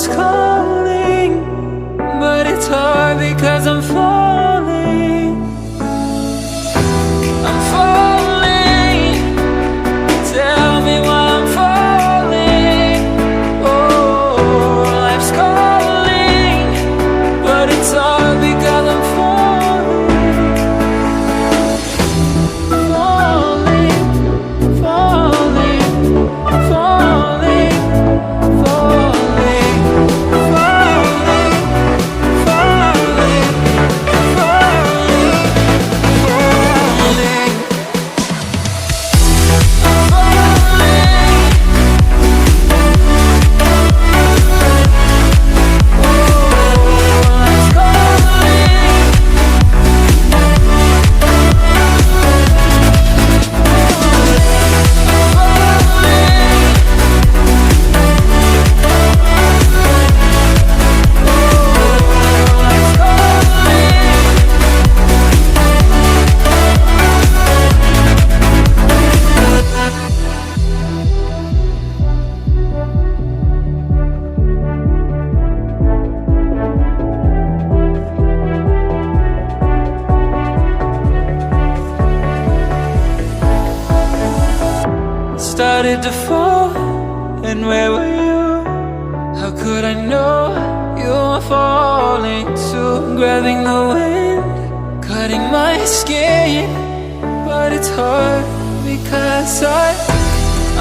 life's calling, but it's hard because I'm falling. I'm falling. Tell me why I'm falling. Oh, life's calling, but it's hard because I'm falling. Falling, falling, falling, falling, falling, falling, falling, started to fall, and where were you? How could I know you were falling too? Grabbing the wind, cutting my skin, but it's hard because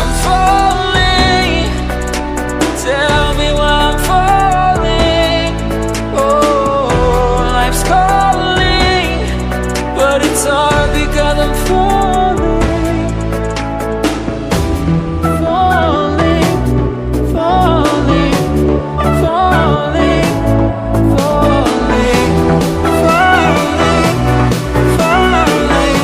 I'm falling. Tell me why I'm falling. Oh, life's calling, but it's hard because I'm falling. Falling, falling, falling, falling, falling, falling, falling,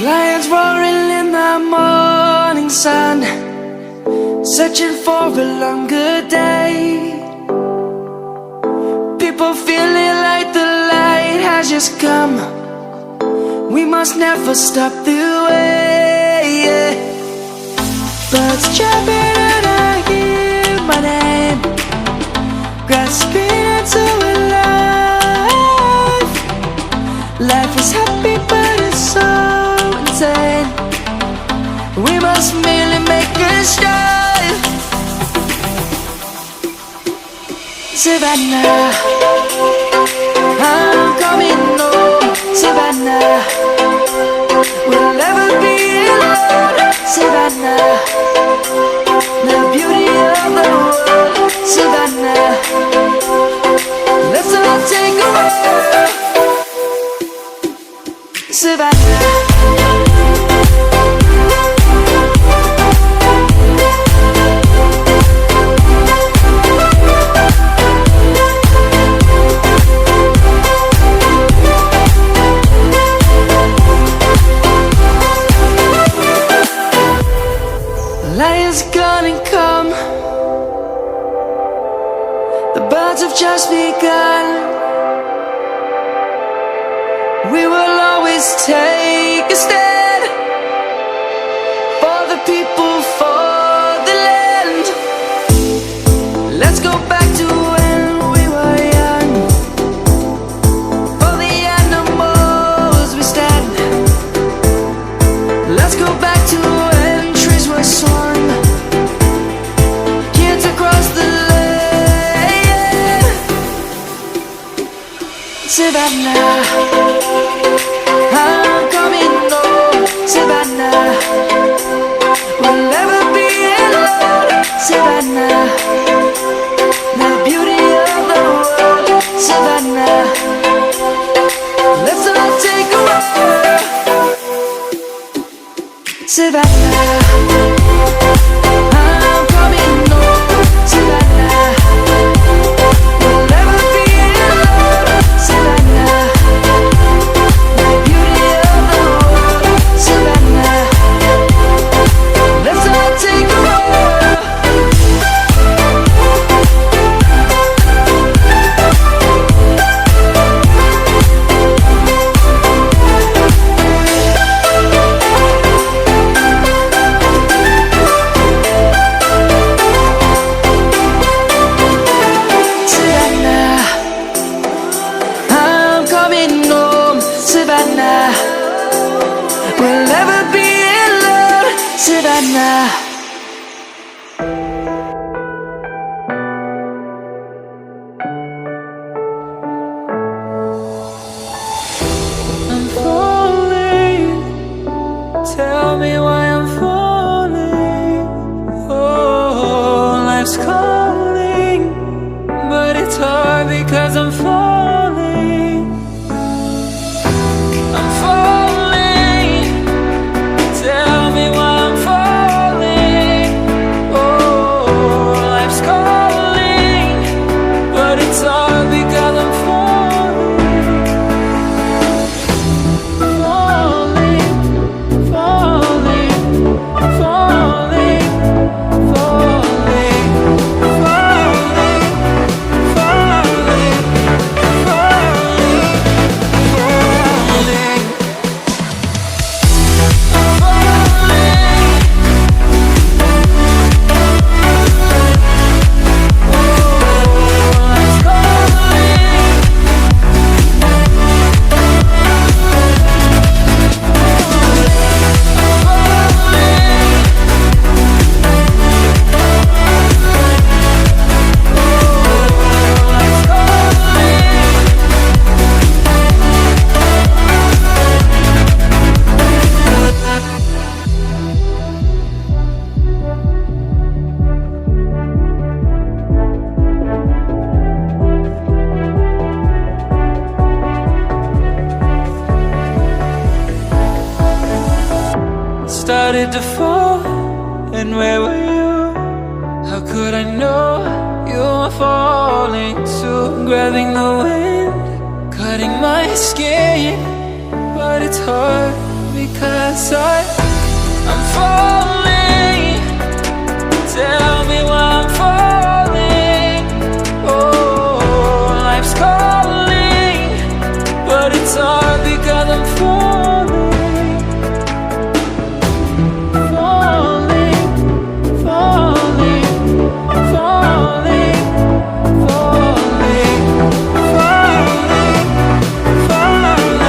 Lions roaring in the morning sun, searching for a longer day. People feeling like the light has just come. We must never stop the way. Birds chirping and I hear my name, grasping into a life. Life is happy but it's so insane. We must merely make a start. Savannah, I'm coming home. Savannah, we'll never be alone. Savannah, the beauty of the world. Savannah, let's all take a walk. Savannah. Lion's gonna come. The birds have just begun. We will always take a stand for the people, for the land. Let's go back to when we were young. Savannah. I'm coming home, Savannah. We'll never be alone, Savannah. The beauty of the world, Savannah. Let's all take a walk, Savannah. I'm coming home, Savannah. We'll never be alone, Savannah. The beauty of the world, Savannah. Let's all take a walk. Savannah, I'm coming home, Savannah. We'll never be alone, Savannah. I'm falling. Tell me why I'm falling. Oh, life's calling, but it's hard because I'm falling. I'm falling. Tell me why I'm falling. Oh, life's calling, but it's hard because I'm falling. Falling, falling, falling, falling, falling, falling, falling, started to fall, and where were you? How could I know you were falling too? Grabbing the wind, cutting my skin, but it's hard because I'm falling. Tell me why I'm falling. Oh, life's calling, but it's hard because I'm falling. Falling, falling, falling, falling, falling, falling, falling,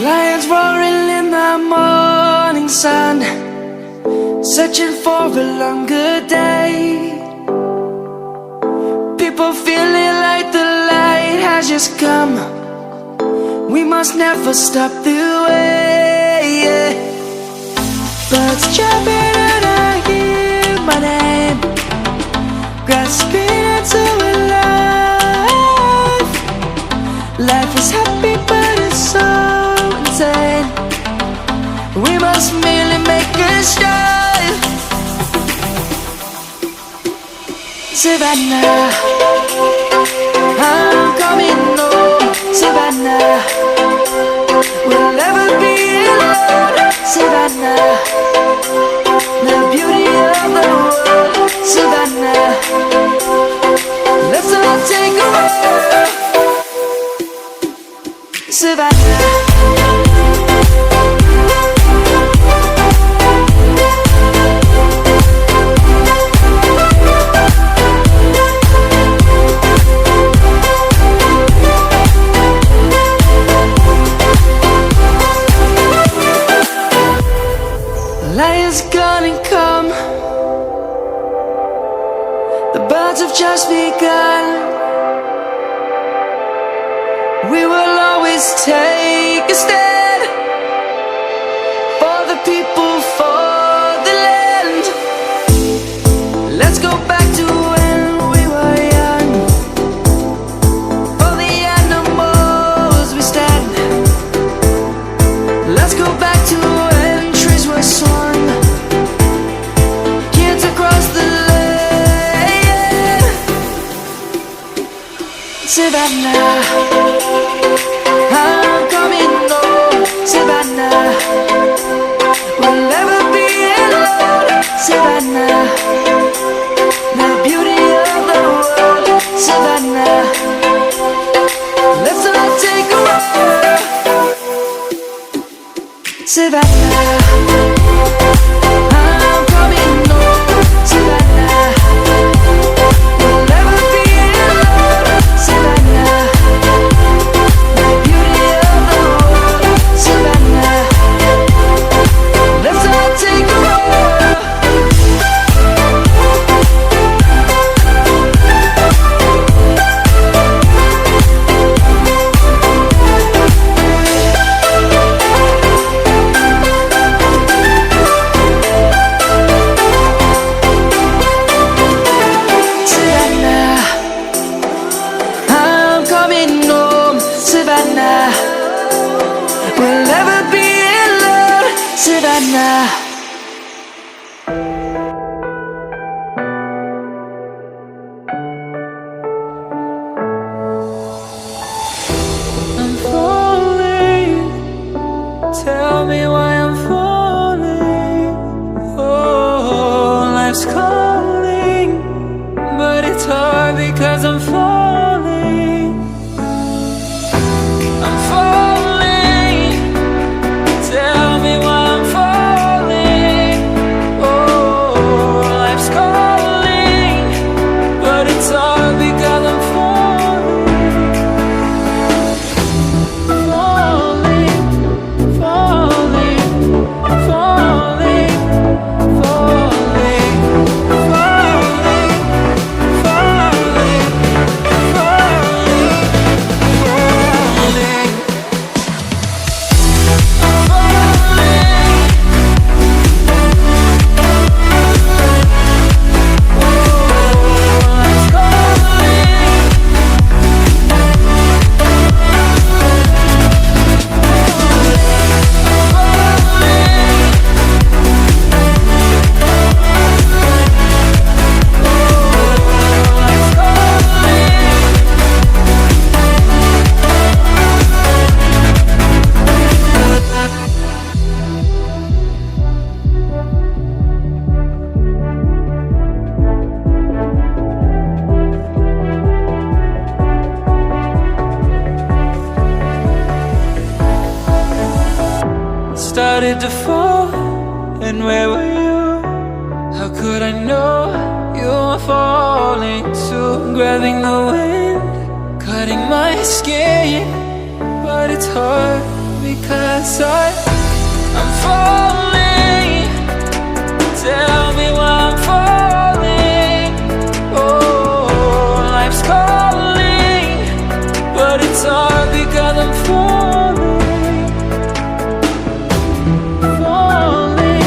Lions roaring in the morning sun, searching for a longer day. People feeling like the light has just come. We must never stop the way. Birds chirping and I hear my name, grasping into a life. Life is happy but it's so insane. We must merely make a start. Savannah, I'm coming home. Savannah, we'll never be alone. Savannah, the beauty of the world. Savannah, let's all take a walk. Savannah. Lion's gonna come. The birds have just begun. We will always take a stand for the people, for the land. Let's go back to when we were young. For the animals we stand. Let's go back to when trees were swung. Kids across the land. Savannah, I'm coming home. Savannah, we'll never be alone. Savannah, the beauty of the world. Savannah, let's all take a walk. Savannah, I'm coming home. Savannah, we'll never be alone. Savannah, the beauty of the world. Savannah, let's all take a walk. Savannah, I'm coming home. Savannah, we'll never be alone. Savannah. I'm falling. Tell me why I'm falling. Oh, life's calling, but it's hard because I'm falling. I'm falling. Tell me why I'm falling. Oh, life's calling, but it's hard because I'm falling. Falling, falling, falling, falling, falling, falling, falling, started to fall, and where were you? How could I know you were falling too? Grabbing the wind, cutting my skin, but it's hard because I'm falling. Tell me why I'm falling. Oh, life's calling, but it's hard because I'm falling. Falling,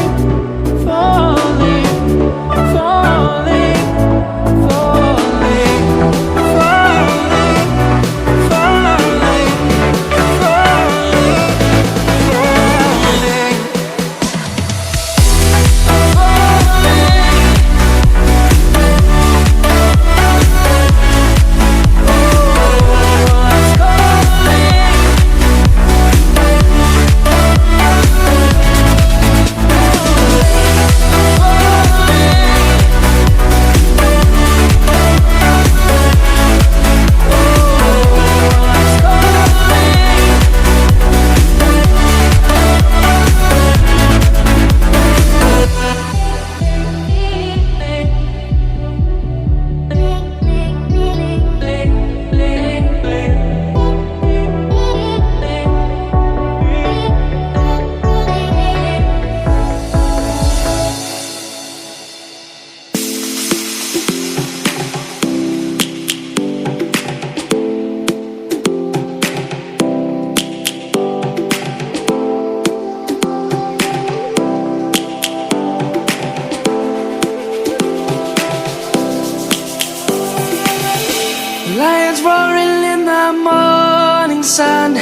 sun,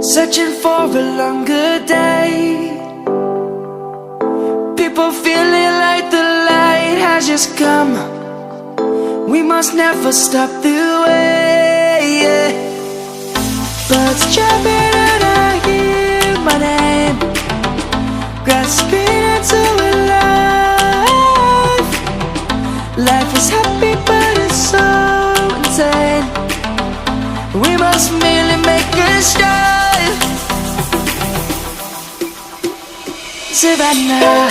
searching for a longer day. People feeling like the light has just come. We must never stop the way. Birds jumping and I hear my name, grasping into a life. Life is happy but it's so insane. We must merely make a start. Savannah,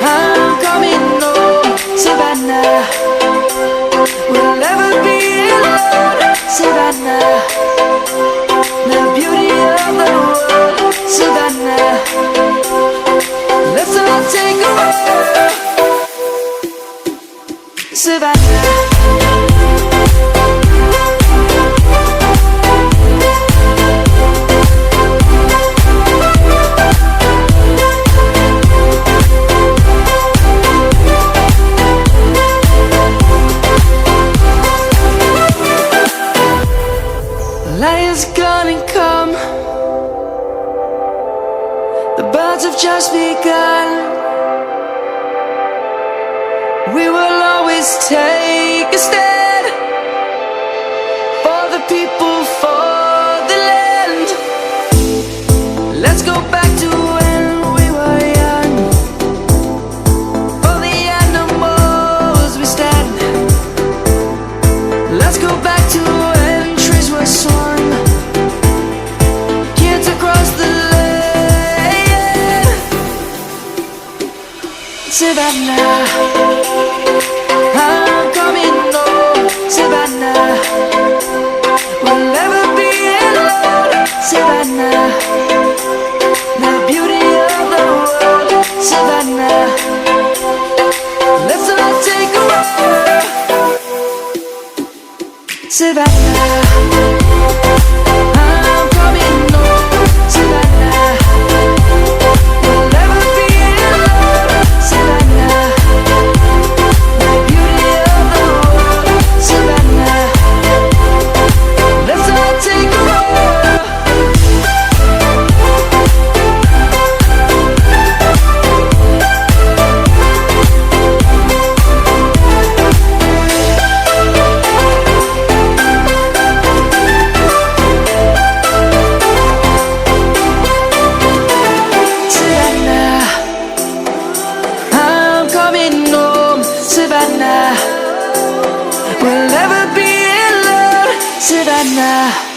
I'm coming home. Savannah, we'll never be alone. Savannah, the beauty of the world. Savannah, let's all take a walk. Savannah. Light is gonna come. The birds have just begun. We will always take a stand for the people, for the land. Let's go back to when we were young. For the animals we stand. Let's go back to when trees were swung. Savannah, I'm coming home. Savannah, we'll never be alone. Savannah, the beauty of the world. Savannah, let's all take a walk. Savannah. Savannah, we'll never be alone. Savannah.